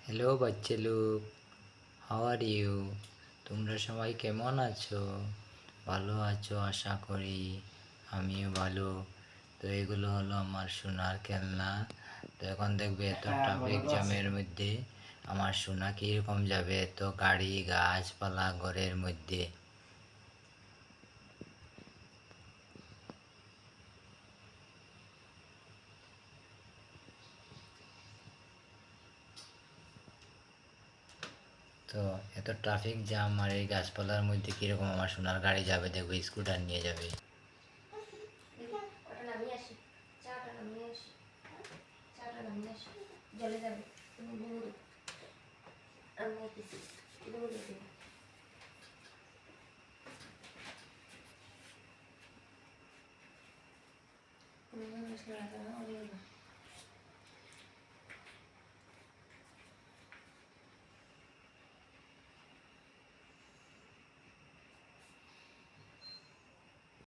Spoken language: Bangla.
হ্যালো বাচ্চা লোক, হাউ আর ইউ? তোমরা সবাই কেমন আছো? ভালো আছো আশা করি। আমিও ভালো। তো এগুলো হলো আমার সোনার খেলনা। তো এখন দেখবে এত ট্রাফিক জ্যামের মধ্যে আমার সোনা কীরকম যাবে, এত গাড়ি গাছপালা ঘরের মধ্যে। তো এত ট্রাফিক জ্যাম আর এই গাছপালার মধ্যে কীরকম আমার সোনার গাড়ি যাবে, দেখবে স্কুটার নিয়ে যাবে।